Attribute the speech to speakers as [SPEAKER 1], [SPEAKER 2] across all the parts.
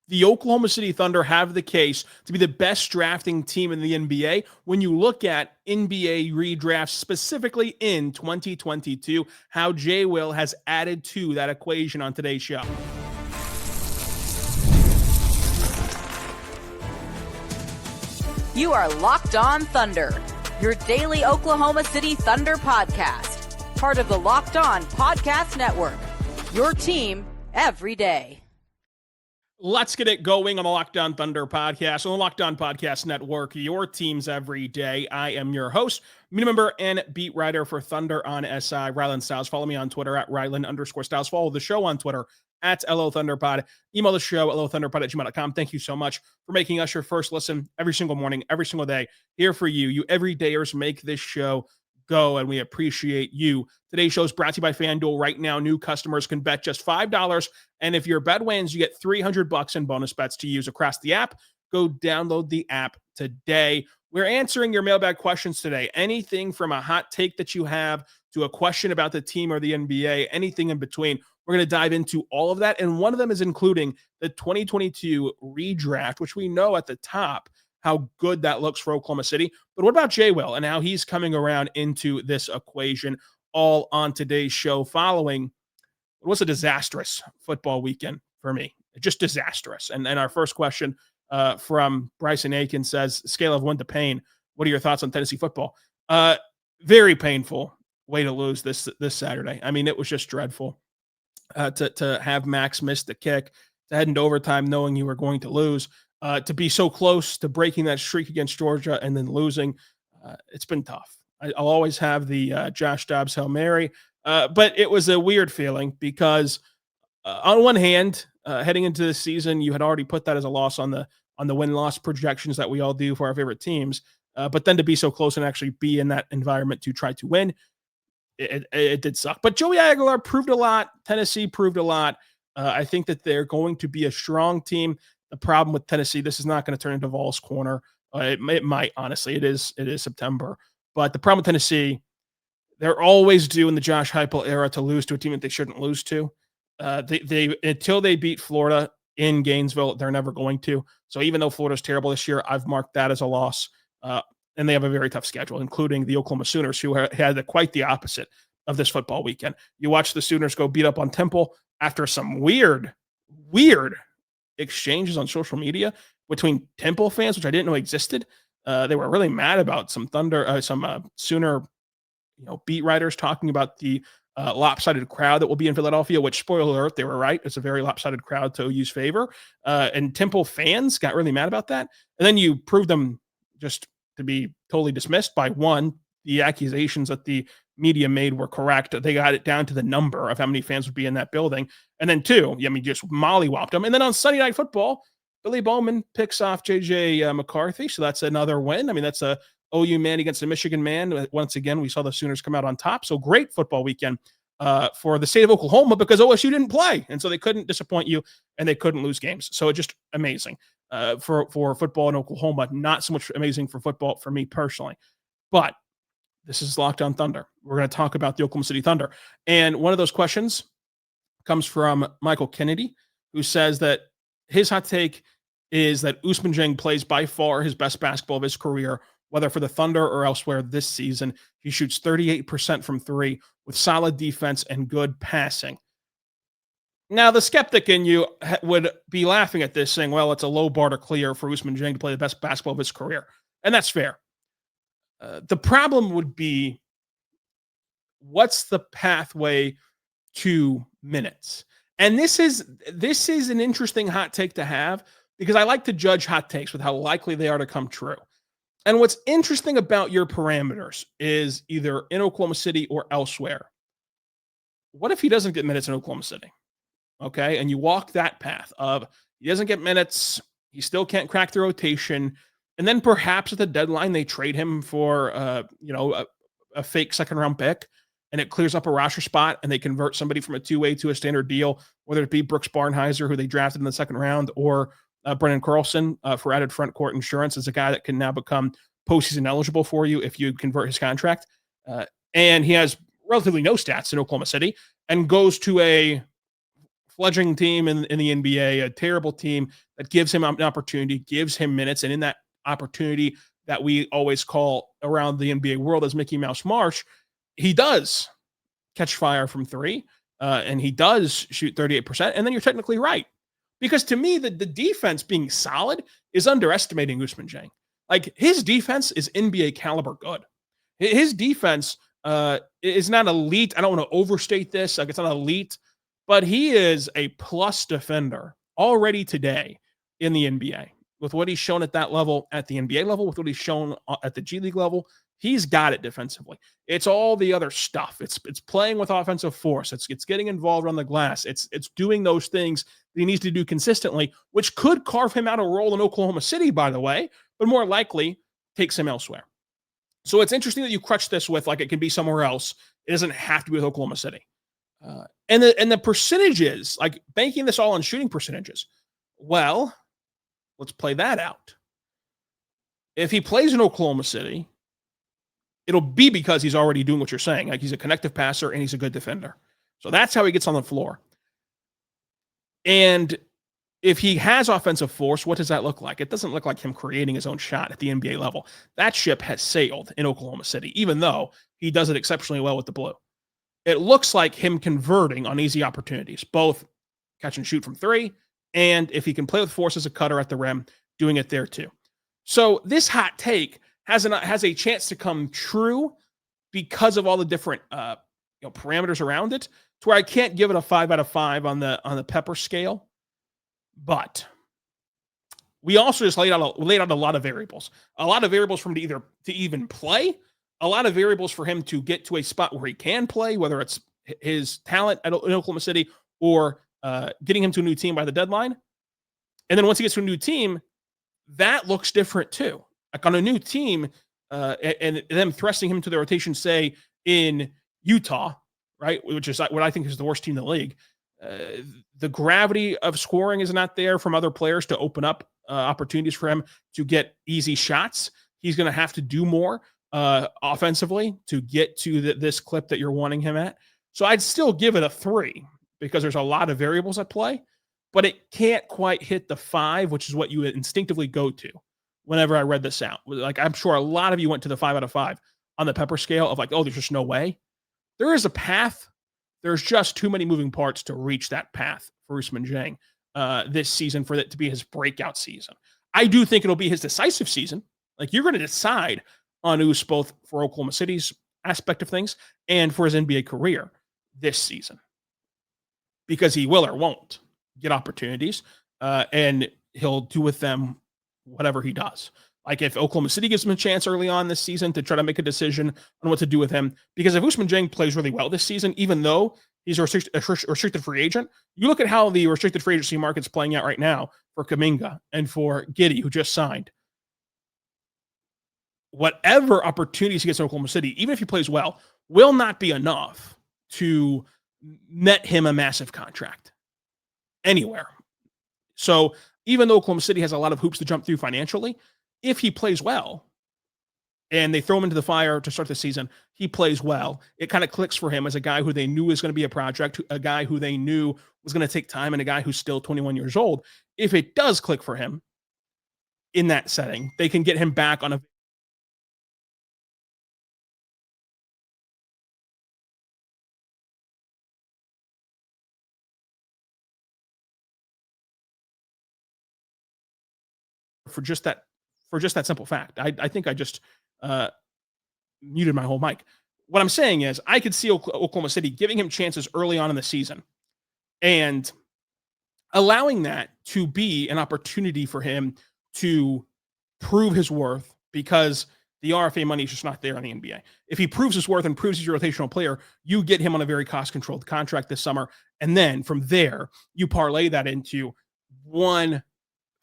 [SPEAKER 1] The Oklahoma City Thunder have the case to be the best drafting team in the NBA when you look at NBA redrafts, specifically in 2022, how J. Will has added to that equation on today's show.
[SPEAKER 2] You are Locked On Thunder, your daily Oklahoma City Thunder podcast, part of the Locked On Podcast Network, your team every day.
[SPEAKER 1] Let's get it going on the Locked On Thunder podcast, on the Locked On Podcast Network, your teams every day. I am your host, media member, and beat writer for Thunder on SI, Rylan Stiles. Follow me on Twitter at Rylan_Stiles. Follow the show on Twitter at LOThunderPod. Email the show at LOThunderPod@gmail.com. Thank you so much for making us your first listen every single morning, every single day. Here for you. You everydayers make this show go, and we appreciate you. Today's show is brought to you by FanDuel. Right now, new customers can bet just $5, and if your bet wins, you get $300 in bonus bets to use across the app. Go download the app today. We're answering your mailbag questions today. Anything from a hot take that you have to a question about the team or the NBA, anything in between. We're going to dive into all of that, and one of them is including the 2022 redraft, which we know at the top how good that looks for Oklahoma City. But what about J. Will and how he's coming around into this equation, all on today's show following what was a disastrous football weekend for me. Just disastrous. And our first question from Bryson Aiken says, scale of 1 to pain, what are your thoughts on Tennessee football? Very painful way to lose this Saturday. I mean, it was just dreadful to have Max miss the kick, to head into overtime knowing you were going to lose. To be so close to breaking that streak against Georgia and then losing, it's been tough. I'll always have the Josh Dobbs Hail Mary, but it was a weird feeling because on one hand, heading into the season, you had already put that as a loss on the win-loss projections that we all do for our favorite teams, but then to be so close and actually be in that environment to try to win, it did suck. But Joey Aguilar proved a lot. Tennessee proved a lot. I think that they're going to be a strong team. The problem with Tennessee, this is not going to turn into Vols Corner. It might, honestly. It is September. But the problem with Tennessee, they're always due in the Josh Heupel era to lose to a team that they shouldn't lose to. They until they beat Florida in Gainesville, they're never going to. So even though Florida's terrible this year, I've marked that as a loss. And they have a very tough schedule, including the Oklahoma Sooners, who had quite the opposite of this football weekend. You watch the Sooners go beat up on Temple after some weird exchanges on social media between Temple fans, which I didn't know existed. They were really mad about some Sooner, beat writers talking about the lopsided crowd that will be in Philadelphia, which, spoiler alert, they were right. It's a very lopsided crowd to OU's favor. And Temple fans got really mad about that. And then you proved them just to be totally dismissed by one, the accusations that the media made were correct. They got it down to the number of how many fans would be in that building. And then two, just mollywopped them. And then on Sunday Night Football, Billy Bowman picks off J.J. McCarthy. So that's another win. I mean, that's a OU man against a Michigan man. Once again, we saw the Sooners come out on top. So great football weekend for the state of Oklahoma because OSU didn't play. And so they couldn't disappoint you and they couldn't lose games. So it's just amazing for football in Oklahoma. Not so much amazing for football for me personally. But this is Locked On Thunder. We're going to talk about the Oklahoma City Thunder. And one of those questions comes from Michael Kennedy, who says that his hot take is that Ousmane Dieng plays by far his best basketball of his career, whether for the Thunder or elsewhere this season. He shoots 38% from three with solid defense and good passing. Now, the skeptic in you would be laughing at this, saying, well, it's a low bar to clear for Ousmane Dieng to play the best basketball of his career. And that's fair. The problem would be, what's the pathway to minutes? And this is an interesting hot take to have because I like to judge hot takes with how likely they are to come true. And what's interesting about your parameters is either in Oklahoma City or elsewhere. What if he doesn't get minutes in Oklahoma City? Okay, and you walk that path of he doesn't get minutes, he still can't crack the rotation, and then perhaps at the deadline they trade him for a fake second-round pick, and it clears up a roster spot, and they convert somebody from a two-way to a standard deal, whether it be Brooks Barnhizer, who they drafted in the second round, or Brennan Carlson for added front court insurance as a guy that can now become postseason eligible for you if you convert his contract. And he has relatively no stats in Oklahoma City and goes to a fledgling team in the NBA, a terrible team that gives him an opportunity, gives him minutes. And in that opportunity that we always call around the NBA world as Mickey Mouse Marsh, he does catch fire from three, and he does shoot 38%. And then you're technically right. Because to me, the defense being solid is underestimating Ousmane Dieng. Like, his defense is NBA caliber good. His defense is not elite. I don't want to overstate this. Like, it's not elite, but he is a plus defender already today in the NBA. With what he's shown at that level, at the NBA level, with what he's shown at the G League level, he's got it defensively. It's all the other stuff. It's playing with offensive force. It's getting involved on the glass. It's doing those things that he needs to do consistently, which could carve him out a role in Oklahoma City, by the way, but more likely takes him elsewhere. So it's interesting that you crutch this with like it can be somewhere else. It doesn't have to be with Oklahoma City. And the percentages, like banking this all on shooting percentages. Well, let's play that out. If he plays in Oklahoma City, it'll be because he's already doing what you're saying. Like, he's a connective passer and he's a good defender. So that's how he gets on the floor. And if he has offensive force, what does that look like? It doesn't look like him creating his own shot at the NBA level. That ship has sailed in Oklahoma City, even though he does it exceptionally well with the blue. It looks like him converting on easy opportunities, both catch and shoot from three, and if he can play with force as a cutter at the rim, doing it there too. So this hot take has a chance to come true because of all the different parameters around it, to where I can't give it a 5 out of 5 on the pepper scale. But we also just laid out a lot of variables for him to even play, a lot of variables for him to get to a spot where he can play, whether it's his talent in Oklahoma City or getting him to a new team by the deadline. And then once he gets to a new team, that looks different too. Like, on a new team, and them thrusting him to the rotation, say in Utah, right, which is what I think is the worst team in the league. The gravity of scoring is not there from other players to open up opportunities for him to get easy shots. He's going to have to do more offensively to get to this clip that you're wanting him at. So I'd still give it a 3 because there's a lot of variables at play, but it can't quite hit the 5, which is what you would instinctively go to whenever I read this out. Like, I'm sure a lot of you went to the 5 out of 5 on the pepper scale of like, oh, there's just no way. There is a path. There's just too many moving parts to reach that path for Ousmane Dieng this season, for it to be his breakout season. I do think it'll be his decisive season. Like, you're going to decide on Us both for Oklahoma City's aspect of things and for his NBA career this season, because he will or won't get opportunities, and he'll do with them whatever he does. Like, if Oklahoma City gives him a chance early on this season to try to make a decision on what to do with him, because if Ousmane Dieng plays really well this season, even though he's a restricted free agent, you look at how the restricted free agency market's playing out right now for Kuminga and for Giddey, who just signed. Whatever opportunities he gets in Oklahoma City, even if he plays well, will not be enough to net him a massive contract anywhere. So even though Oklahoma City has a lot of hoops to jump through financially, if he plays well and they throw him into the fire to start the season, he plays well, it kind of clicks for him as a guy who they knew was going to be a project, a guy who they knew was going to take time, and a guy who's still 21 years old. If it does click for him in that setting, they can get him back on a for just that simple fact. I think I just muted my whole mic. What I'm saying is, I could see Oklahoma City giving him chances early on in the season and allowing that to be an opportunity for him to prove his worth, because the RFA money is just not there in the NBA. If he proves his worth and proves he's a rotational player, you get him on a very cost-controlled contract this summer. And then from there, you parlay that into one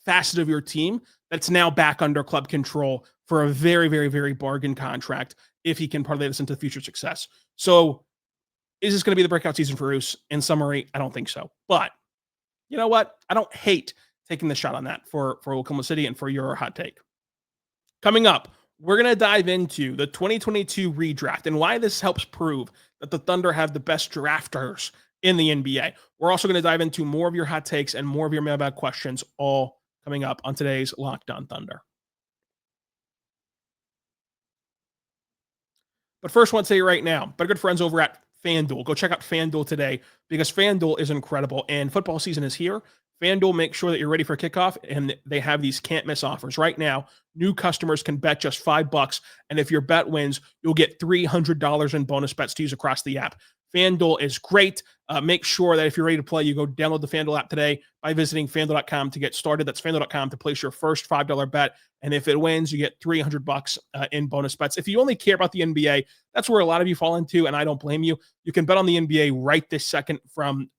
[SPEAKER 1] facet of your team that's now back under club control for a very, very, very bargain contract if he can parlay this into future success. So is this going to be the breakout season for Us? In summary, I don't think so. But you know what? I don't hate taking the shot on that for Oklahoma City and for your hot take. Coming up, we're going to dive into the 2022 redraft and why this helps prove that the Thunder have the best drafters in the NBA. We're also going to dive into more of your hot takes and more of your mailbag questions, all coming up on today's Locked On Thunder. But first, I want to tell you right now, but good friends over at FanDuel. Go check out FanDuel today because FanDuel is incredible and football season is here. FanDuel makes sure that you're ready for kickoff, and they have these can't miss offers. Right now, new customers can bet just $5, and if your bet wins, you'll get $300 in bonus bets to use across the app. FanDuel is great. Make sure that if you're ready to play, you go download the FanDuel app today by visiting FanDuel.com to get started. That's FanDuel.com to place your first $5 bet. And if it wins, you get $300 in bonus bets. If you only care about the NBA, that's where a lot of you fall into, and I don't blame you. You can bet on the NBA right this second, from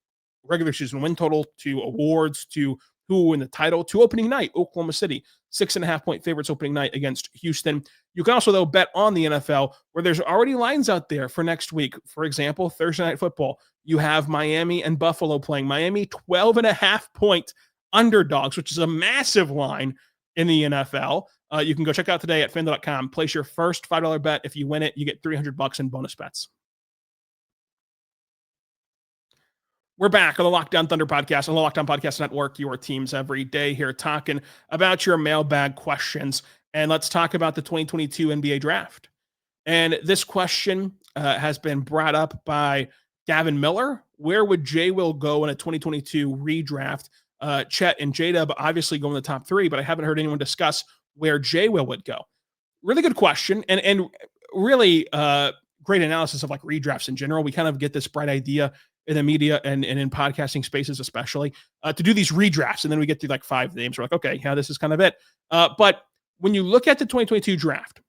[SPEAKER 1] regular season win total to awards to who will win the title to opening night. Oklahoma City, 6.5-point favorites opening night against Houston. You can also, though, bet on the NFL, where there's already lines out there for next week. For example, Thursday Night Football, you have Miami and Buffalo playing. Miami, 12.5-point underdogs, which is a massive line in the NFL. You can go check out today at FanDuel.com. Place your first $5 bet. If you win it, you get $300 in bonus bets. We're back on the Locked On Thunder podcast, on the Locked On Podcast Network, your teams every day, here talking about your mailbag questions. And let's talk about the 2022 NBA draft. And this question has been brought up by Gavin Miller. Where would J. Will go in a 2022 redraft? Chet and J-Dub obviously go in the top 3, but I haven't heard anyone discuss where J. Will would go. Really good question, and really great analysis of like redrafts in general. We kind of get this bright idea in the media and in podcasting spaces, especially to do these redrafts. And then we get to like 5 names. We're like, okay, yeah, this is kind of it. But when you look at the 2022 draft,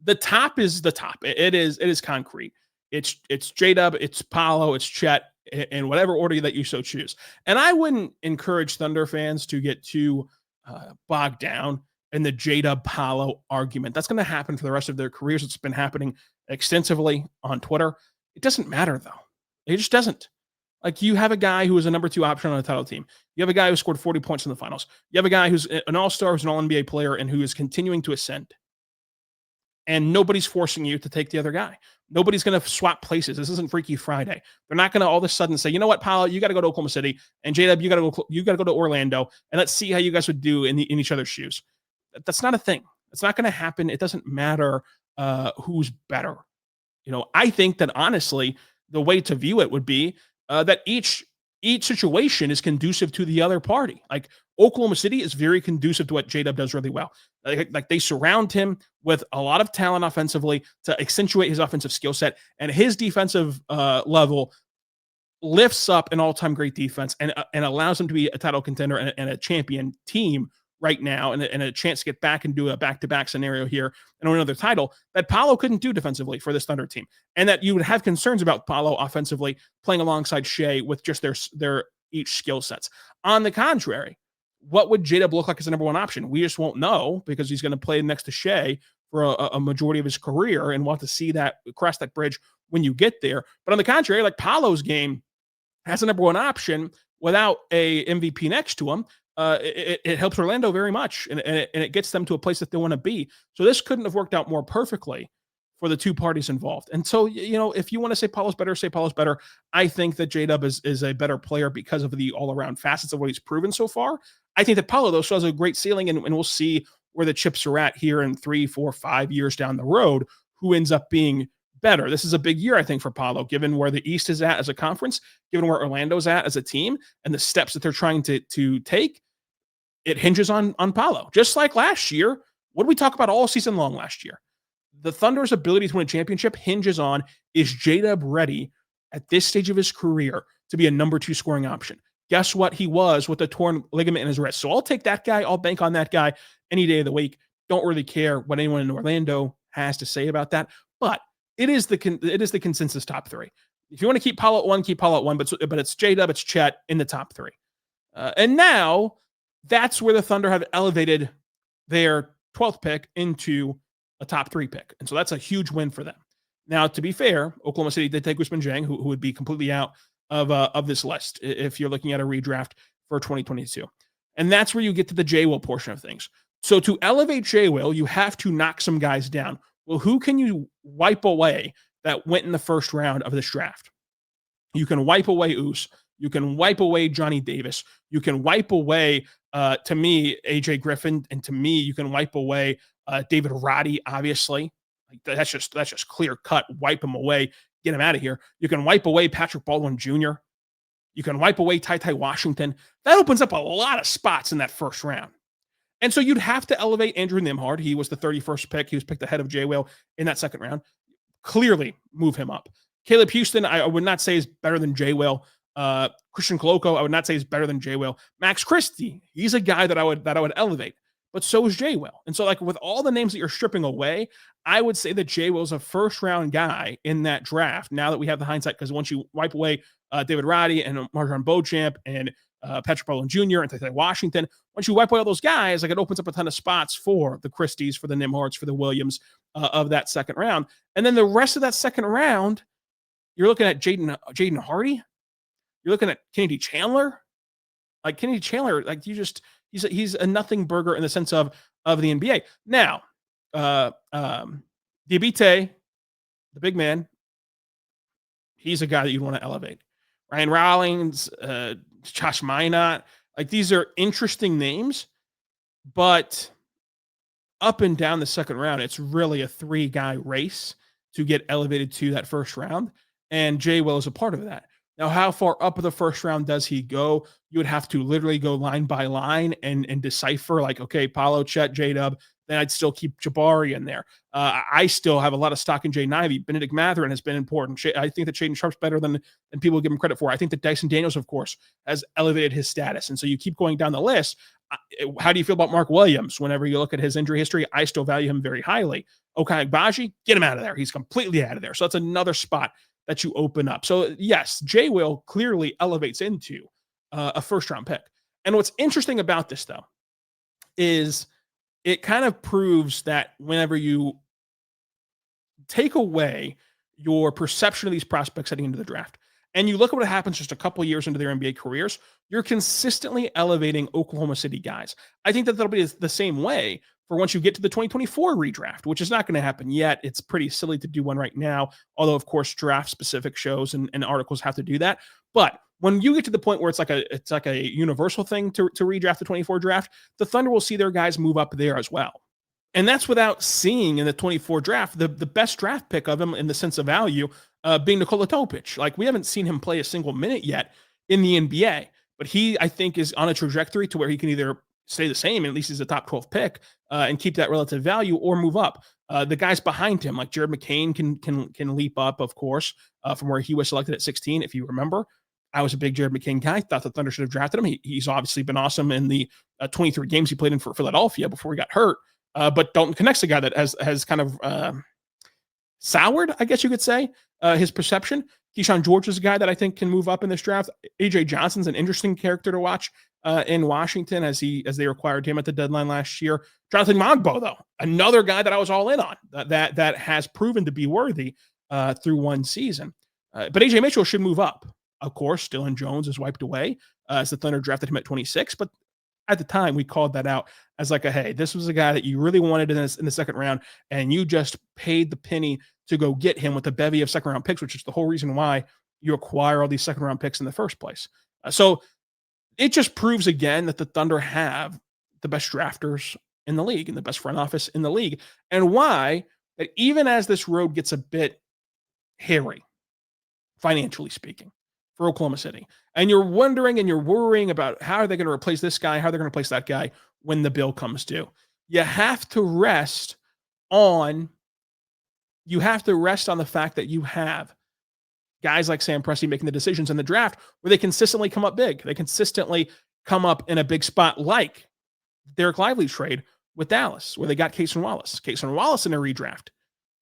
[SPEAKER 1] the top is the top. It is concrete. It's J-Dub, it's Paolo, it's Chet, in whatever order that you so choose. And I wouldn't encourage Thunder fans to get too bogged down in the J-Dub Paolo argument. That's going to happen for the rest of their careers. It's been happening extensively on Twitter. It doesn't matter, though. It just doesn't. Like, you have a guy who is a number 2 option on a title team. You have a guy who scored 40 points in the finals. You have a guy who's an all-star, who's an all-NBA player, and who is continuing to ascend. And nobody's forcing you to take the other guy. Nobody's going to swap places. This isn't Freaky Friday. They're not going to all of a sudden say, you know what, Paolo, you got to go to Oklahoma City, and J-Dub, you got to go to Orlando, and let's see how you guys would do in each other's shoes. That's not a thing. It's not going to happen. It doesn't matter who's better. I think that honestly, the way to view it would be that each situation is conducive to the other party. Like, Oklahoma City is very conducive to what J-Dub does really well. Like they surround him with a lot of talent offensively to accentuate his offensive skill set, and his defensive level lifts up an all-time great defense and allows him to be a title contender and a champion team right now, and a chance to get back and do a back-to-back scenario here and win another title that Paolo couldn't do defensively for this Thunder team. And that you would have concerns about Paolo offensively playing alongside Shea with just their each skill sets. On the contrary, what would J-Dub look like as the number 1 option? We just won't know, because he's going to play next to Shea for a majority of his career, and want to see that, cross that bridge when you get there. But on the contrary, like, Paolo's game as a number 1 option without a MVP next to him, it helps Orlando very much, and it gets them to a place that they want to be. So this couldn't have worked out more perfectly for the 2 parties involved. And so, if you want to say Paolo's better, say Paolo's better. I think that J-Dub is a better player because of the all-around facets of what he's proven so far. I think that Paolo, though, still has a great ceiling, and we'll see where the chips are at here in 3, 4, 5 years down the road, who ends up being better. This is a big year, I think, for Paolo, given where the East is at as a conference, given where Orlando's at as a team, and the steps that they're trying to take. It hinges on Paolo. Just like last year, what did we talk about all season long last year? The Thunder's ability to win a championship hinges on, is J-Dub ready at this stage of his career to be a number 2 scoring option? Guess what? He was, with a torn ligament in his wrist. So I'll take that guy. I'll bank on that guy any day of the week. Don't really care what anyone in Orlando has to say about that. But it is the consensus top 3. If you want to keep Paolo at 1, keep Paolo at 1. But it's J-Dub, it's Chet in the top 3. And now that's where the Thunder have elevated their 12th pick into a top 3 pick. And so that's a huge win for them. Now, to be fair, Oklahoma City did take Ousmane Dieng, who would be completely out of this list if you're looking at a redraft for 2022. And that's where you get to the J-Will portion of things. So to elevate J-Will, you have to knock some guys down. Well, who can you wipe away that went in the first round of this draft? You can wipe away Oos. You can wipe away Johnny Davis. You can wipe away, to me, AJ Griffin, and to me, you can wipe away David Roddy. Obviously, like that's just clear cut. Wipe him away. Get him out of here. You can wipe away Patrick Baldwin Jr. You can wipe away Ty Washington. That opens up a lot of spots in that first round. And so you'd have to elevate Andrew Nembhard. He was the 31st pick. He was picked ahead of Jay Will in that second round. Clearly move him up. Caleb Houston, I would not say is better than Jay Will. Christian Koloko, I would not say is better than Jay Will. Max Christie, he's a guy that I would elevate, but so is Jay Will. And so, like, with all the names that you're stripping away, I would say that Jay Will is a first round guy in that draft. Now that we have the hindsight, because once you wipe away David Roddy and Marjon Beauchamp and Patrick Baldwin Jr. and Ty Washington, once you wipe away all those guys, like, it opens up a ton of spots for the Christies, for the Nembhards, for the Williams of that second round. And then the rest of that second round, you're looking at Jaden Hardy. You're looking at Kennedy Chandler. Like, Kennedy Chandler, like, he's a nothing burger in the sense of the NBA. Now, Diabite, the big man, he's a guy that you'd want to elevate. Ryan Rollins, Josh Minot, like, these are interesting names, but up and down the second round, it's really a 3-guy race to get elevated to that first round. And Jay Will is a part of that. Now, how far up the first round does he go? You would have to literally go line by line and decipher, like, okay, Paolo, Chet, J-Dub, then I'd still keep Jabari in there. I still have a lot of stock in Jay Ivey. Benedict Mathurin has been important. I think that Shaedon Sharpe's better than people give him credit for. I think that Dyson Daniels, of course, has elevated his status. And so you keep going down the list. How do you feel about Mark Williams? Whenever you look at his injury history, I still value him very highly. Okay, Agbaji, get him out of there. He's completely out of there. So that's another spot that you open up. So yes, Jay Will clearly elevates into a first-round pick. And what's interesting about this, though, is it kind of proves that whenever you take away your perception of these prospects heading into the draft, and you look at what happens just a couple years into their NBA careers, you're consistently elevating Oklahoma City guys. I think that that'll be the same way for once you get to the 2024 redraft, which is not going to happen yet. It's pretty silly to do one right now, although, of course, draft-specific shows and articles have to do that. But when you get to the point where it's like a universal thing to redraft the 24 draft, the Thunder will see their guys move up there as well. And that's without seeing in the 24 draft the best draft pick of him in the sense of value being Nikola Topic. Like, we haven't seen him play a single minute yet in the NBA, but he, I think, is on a trajectory to where he can either stay the same, at least he's a top 12 pick, and keep that relative value, or move up. The guys behind him, like Jared McCain, can leap up, of course, from where he was selected at 16. If you remember, I was a big Jared McCain guy. Thought the Thunder should have drafted him. He's obviously been awesome in the 23 games he played in for Philadelphia before he got hurt. But Dalton Connect's a guy that has kind of soured, I guess you could say, his perception. Keyshawn George is a guy that I think can move up in this draft. AJ Johnson's an interesting character to watch in Washington as they acquired him at the deadline last year. Jonathan Mogbo, though, another guy that I was all in on that has proven to be worthy through one season. But AJ Mitchell should move up. Of course, Dylan Jones is wiped away as the Thunder drafted him at 26, but at the time we called that out as like hey, this was a guy that you really wanted in the second round, and you just paid the penny to go get him with a bevy of second round picks, which is the whole reason why you acquire all these second round picks in the first place. So it just proves again that the Thunder have the best drafters in the league and the best front office in the league, and why that even as this road gets a bit hairy, financially speaking, for Oklahoma City, and you're wondering and you're worrying about how are they going to replace this guy, how they're going to replace that guy when the bill comes due. You have to rest on the fact that you have guys like Sam Presti making the decisions in the draft where they consistently come up big. They consistently come up in a big spot, like Derek Lively trade with Dallas, where they got Cason Wallace. Cason Wallace in a redraft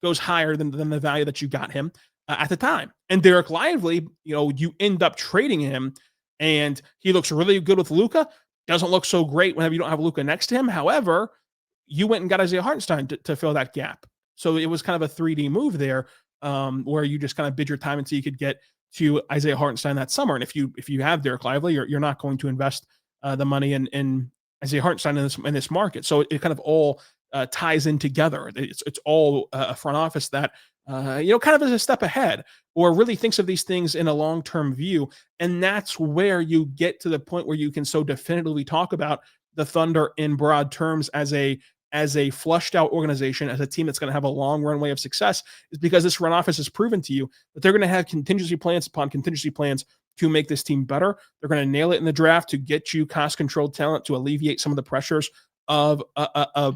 [SPEAKER 1] goes higher than the value that you got him at the time. And Derek Lively, you end up trading him, and he looks really good with Luka. Doesn't look so great whenever you don't have Luka next to him. However, you went and got Isaiah Hartenstein to fill that gap. So it was kind of a 3D move there, where you just kind of bid your time until you could get to Isaiah Hartenstein that summer. And if you have Derek Lively, you're not going to invest the money in Isaiah Hartenstein in this market. So it kind of all ties in together. It's all a front office that kind of is a step ahead or really thinks of these things in a long-term view. And that's where you get to the point where you can so definitively talk about the Thunder in broad terms as a flushed out organization, as a team that's going to have a long runway of success, is because this front office has proven to you that they're going to have contingency plans upon contingency plans to make this team better. They're going to nail it in the draft to get you cost controlled talent to alleviate some of the pressures of a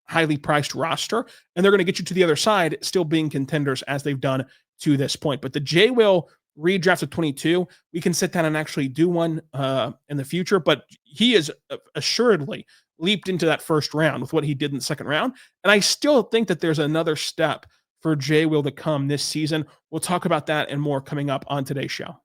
[SPEAKER 1] highly priced roster. And they're going to get you to the other side, still being contenders as they've done to this point. But the J Will redraft of 22, we can sit down and actually do one in the future. But he is assuredly leaped into that first round with what he did in the second round. And I still think that there's another step for J Will to come this season. We'll talk about that and more coming up on today's show.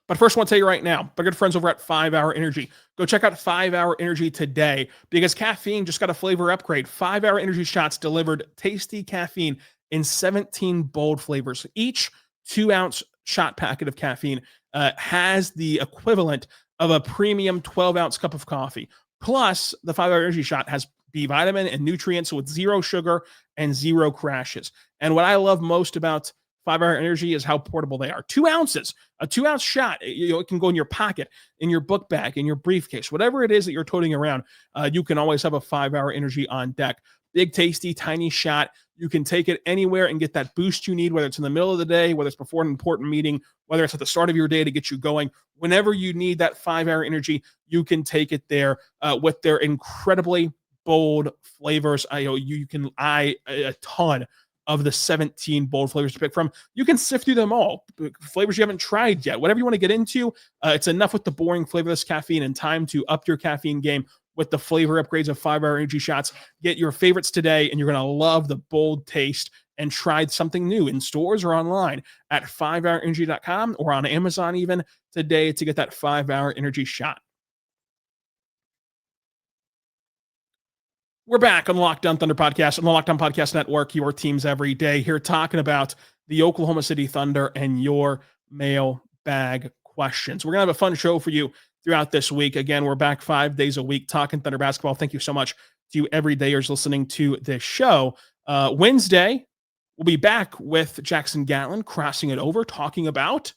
[SPEAKER 1] But first, I want to tell you right now, my good friends over at 5 Hour Energy, go check out 5 Hour Energy today because caffeine just got a flavor upgrade. 5 Hour Energy shots delivered tasty caffeine in 17 bold flavors. Each 2-ounce shot packet of caffeine has the equivalent of a premium 12-ounce cup of coffee. Plus, the 5 Hour Energy shot has B vitamin and nutrients with zero sugar and zero crashes. And what I love most about 5 Hour Energy is how portable they are. 2 ounces, a 2-ounce shot. It can go in your pocket, in your book bag, in your briefcase, whatever it is that you're toting around. You can always have a 5 Hour Energy on deck. Big, tasty, tiny shot. You can take it anywhere and get that boost you need, whether it's in the middle of the day, whether it's before an important meeting, whether it's at the start of your day to get you going. Whenever you need that 5 Hour Energy, you can take it there with their incredibly bold flavors. You can eye a ton of the 17 bold flavors to pick from. You can sift through them all. Flavors you haven't tried yet. Whatever you want to get into, it's enough with the boring flavorless caffeine and time to up your caffeine game with the flavor upgrades of 5 Hour Energy shots. Get your favorites today, and you're going to love the bold taste and try something new in stores or online at 5hourenergy.com or on Amazon even today to get that 5 Hour Energy shot. We're back on the Locked On Thunder podcast on the Locked On Podcast Network, your teams every day, here talking about the Oklahoma City Thunder and your mailbag questions. We're going to have a fun show for you throughout this week. Again, we're back 5 days a week talking Thunder basketball. Thank you so much to you everydayers listening to this show. Wednesday, we'll be back with Jackson Gatlin crossing it over, talking about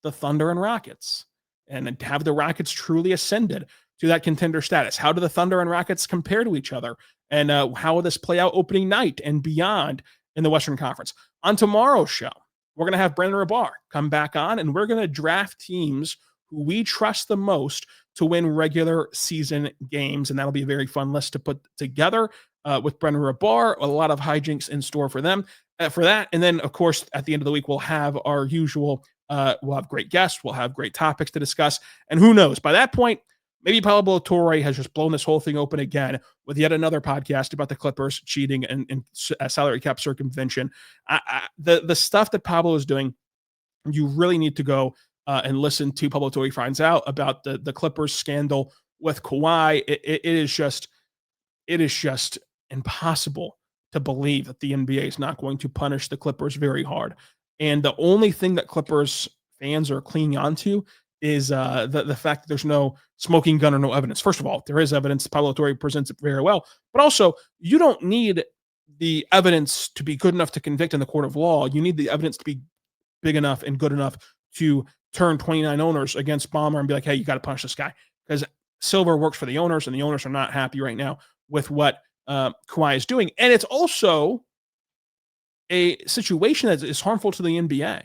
[SPEAKER 1] the Thunder and Rockets and have the Rockets truly ascended to that contender status. How do the Thunder and Rockets compare to each other? And how will this play out opening night and beyond in the Western Conference? On tomorrow's show, we're going to have Brendan Rabar come back on, and we're going to draft teams who we trust the most to win regular season games. And that'll be a very fun list to put together with Brendan Rabar. A lot of hijinks in store for them for that. And then, of course, at the end of the week, we'll have our usual, we'll have great guests. We'll have great topics to discuss. And who knows, by that point, maybe Pablo Torre has just blown this whole thing open again with yet another podcast about the Clippers cheating and salary cap circumvention. The stuff that Pablo is doing, you really need to go and listen to Pablo Torre finds out about the Clippers scandal with Kawhi. It is just impossible to believe that the NBA is not going to punish the Clippers very hard. And the only thing that Clippers fans are clinging on to is the fact that there's no smoking gun or no evidence. First of all, there is evidence. Pablo Torre presents it very well. But also, you don't need the evidence to be good enough to convict in the court of law. You need the evidence to be big enough and good enough to turn 29 owners against Ballmer and be like, hey, you got to punish this guy. Because Silver works for the owners, and the owners are not happy right now with what Kawhi is doing. And it's also a situation that is harmful to the NBA.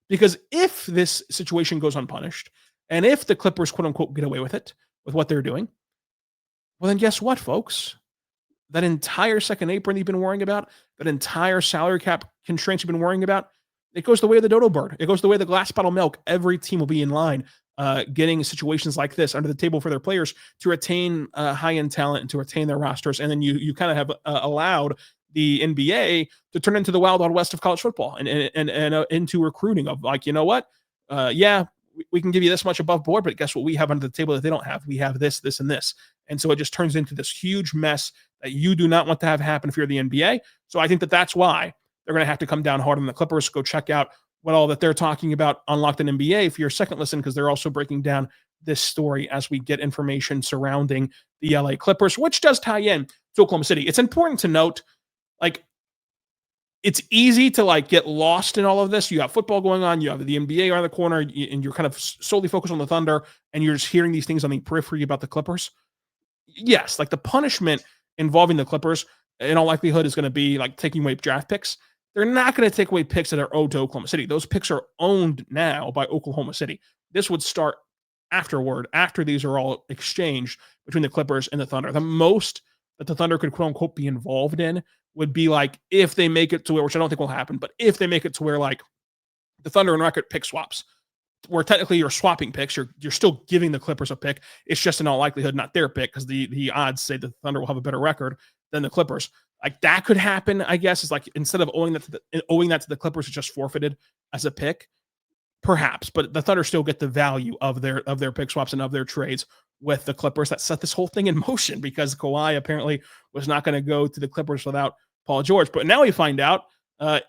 [SPEAKER 1] Because if this situation goes unpunished, and if the Clippers, quote unquote, get away with it, with what they're doing, well, then guess what, folks? That entire second apron you've been worrying about, that entire salary cap constraints you've been worrying about, it goes the way of the dodo bird. It goes the way of the glass bottle milk. Every team will be in line getting situations like this under the table for their players to retain high-end talent and to retain their rosters. And then you kind of have allowed the NBA to turn into the wild west of college football and into recruiting of like, you know what? We can give you this much above board, but guess what we have under the table that they don't have? We have this, this, and this. And so it just turns into this huge mess that you do not want to have happen if you're the NBA. So I think that that's why they're going to have to come down hard on the Clippers. Go check out what all that they're talking about on Locked On NBA for your second listen, because they're also breaking down this story as we get information surrounding the LA Clippers, which does tie in to Oklahoma City. It's important to note, like, it's easy to like get lost in all of this. You have football going on, you have the NBA around the corner, and you're kind of solely focused on the Thunder, and you're just hearing these things on the periphery about the Clippers. Yes, like the punishment involving the Clippers, in all likelihood, is going to be like taking away draft picks. They're not going to take away picks that are owed to Oklahoma City. Those picks are owned now by Oklahoma City. This would start after these are all exchanged between the Clippers and the Thunder. The most that the Thunder could quote unquote be involved in would be like if they make it to where, which I don't think will happen, but if they make it to where like the Thunder and Rocket pick swaps, where technically you're swapping picks, you're still giving the Clippers a pick. It's just in all likelihood not their pick because the odds say the Thunder will have a better record than the Clippers. Like that could happen, I guess. Is like instead of owing that to the Clippers, it's just forfeited as a pick, perhaps. But the Thunder still get the value of their pick swaps and of their trades with the Clippers. That set this whole thing in motion because Kawhi apparently was not going to go to the Clippers without Paul George. But now we find out, not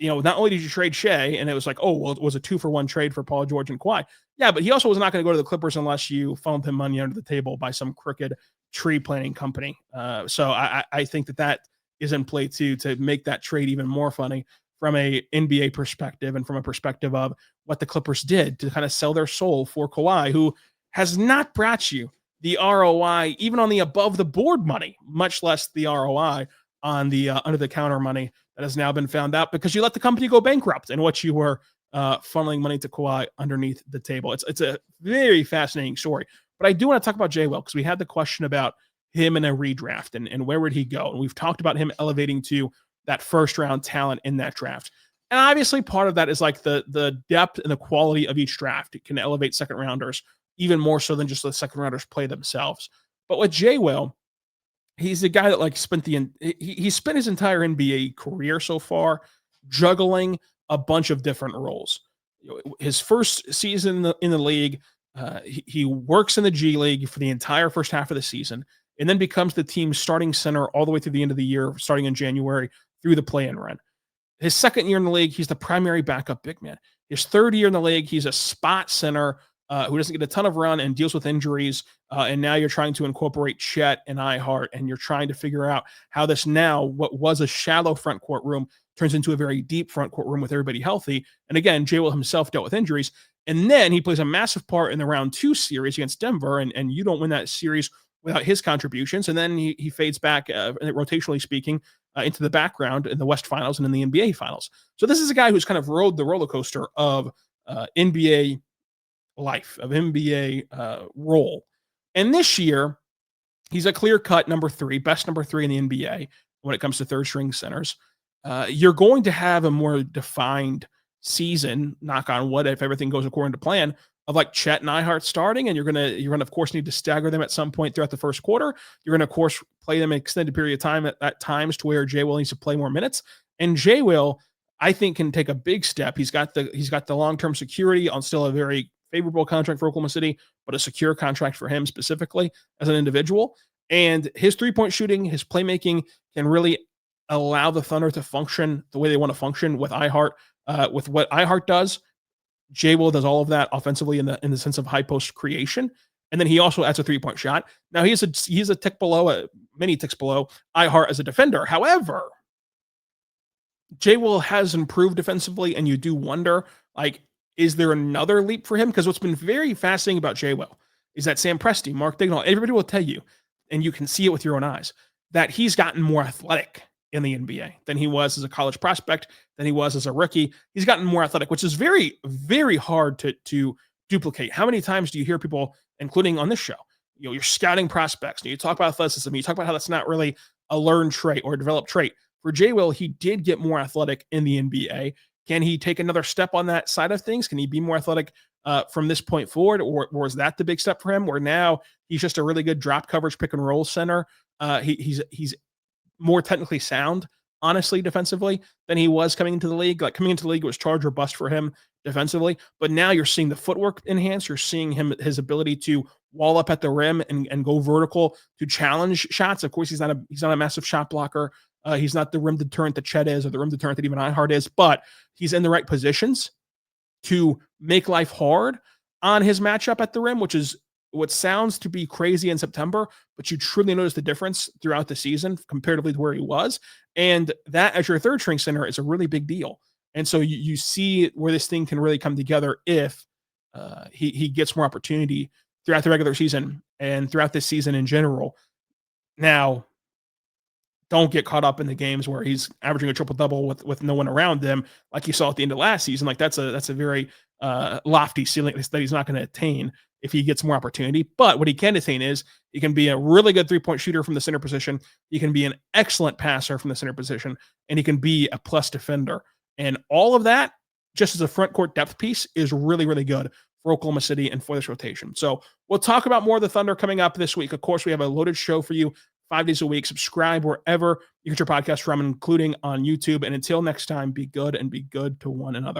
[SPEAKER 1] only did you trade Shea, and it was like, oh, well, it was a 2-for-1 trade for Paul George and Kawhi. Yeah, but he also was not going to go to the Clippers unless you funneled him money under the table by some crooked tree planting company. So I think that is in play too, to make that trade even more funny from a NBA perspective and from a perspective of what the Clippers did to kind of sell their soul for Kawhi, who has not brought you the ROI, even on the above the board money, much less the ROI on the under the counter money that has now been found out because you let the company go bankrupt and what you were funneling money to Kawhi underneath the table. It's a very fascinating story. But I do want to talk about Jay Will because we had the question about him in a redraft and where would he go? And we've talked about him elevating to that first round talent in that draft. And obviously part of that is like the depth and the quality of each draft. It can elevate second rounders even more so than just the second rounders play themselves. But with Jay Will, he's a guy that like he spent his entire NBA career so far juggling a bunch of different roles. His first season in the league, he works in the G League for the entire first half of the season and then becomes the team's starting center all the way through the end of the year, starting in January through the play-in run. His second year in the league, he's the primary backup big man. His third year in the league, he's a spot center who doesn't get a ton of run and deals with injuries. And now you're trying to incorporate Chet and iHeart, and you're trying to figure out how this now, what was a shallow front court room, turns into a very deep front court room with everybody healthy. And again, Jay Will himself dealt with injuries. And then he plays a massive part in the round 2 series against Denver, and you don't win that series without his contributions. And then he fades back, rotationally speaking, into the background in the West Finals and in the NBA Finals. So this is a guy who's kind of rode the roller coaster of NBA life, of NBA role. And this year, he's a clear-cut number 3, best number 3 in the NBA when it comes to third-string centers. You're going to have a more defined season, knock on wood, if everything goes according to plan, of like Chet and iHeart starting, and you're gonna of course need to stagger them at some point throughout the first quarter. You're gonna of course play them an extended period of time at times to where Jay Will needs to play more minutes. And Jay Will, I think, can take a big step. He's got the long-term security on still a very favorable contract for Oklahoma City, but a secure contract for him specifically as an individual. And his three-point shooting, his playmaking can really allow the Thunder to function the way they want to function with iHeart. With what iHeart does, Jay Will does all of that offensively in the sense of high post creation, and then he also adds a 3-point shot. Now he's a tick below, many ticks below iHeart as a defender. However, Jay Will has improved defensively, and you do wonder, like, is there another leap for him? Because what's been very fascinating about Jay Will is that Sam Presti, Mark Daigneault, everybody will tell you, and you can see it with your own eyes, that he's gotten more athletic in the NBA than he was as a college prospect, than he was as a rookie. He's gotten more athletic, which is very, very hard to duplicate. How many times do you hear people, including on this show, you're scouting prospects, and you talk about athleticism, you talk about how that's not really a learned trait or a developed trait. For Jay Will, he did get more athletic in the NBA. Can he take another step on that side of things? Can he be more athletic from this point forward, or is that the big step for him? Where now he's just a really good drop coverage pick and roll center. He's more technically sound, honestly, defensively than he was coming into the league. Like coming into the league, it was charge or bust for him defensively. But now you're seeing the footwork enhance. You're seeing his ability to wall up at the rim and go vertical to challenge shots. Of course, he's not a massive shot blocker. He's not the rim deterrent that Chet is, or the rim deterrent that even iHeart is, but he's in the right positions to make life hard on his matchup at the rim, which is what sounds to be crazy in September, but you truly notice the difference throughout the season comparatively to where he was. And that as your third string center is a really big deal. And so you see where this thing can really come together if he gets more opportunity throughout the regular season and throughout this season in general. Now, don't get caught up in the games where he's averaging a triple double with no one around him, like you saw at the end of last season. Like that's a very lofty ceiling that he's not going to attain if he gets more opportunity. But what he can attain is he can be a really good 3-point shooter from the center position. He can be an excellent passer from the center position, and he can be a plus defender. And all of that, just as a front court depth piece, is really, really good for Oklahoma City and for this rotation. So we'll talk about more of the Thunder coming up this week. Of course, we have a loaded show for you 5 days a week. Subscribe wherever you get your podcast from, including on YouTube. And until next time, be good and be good to one another.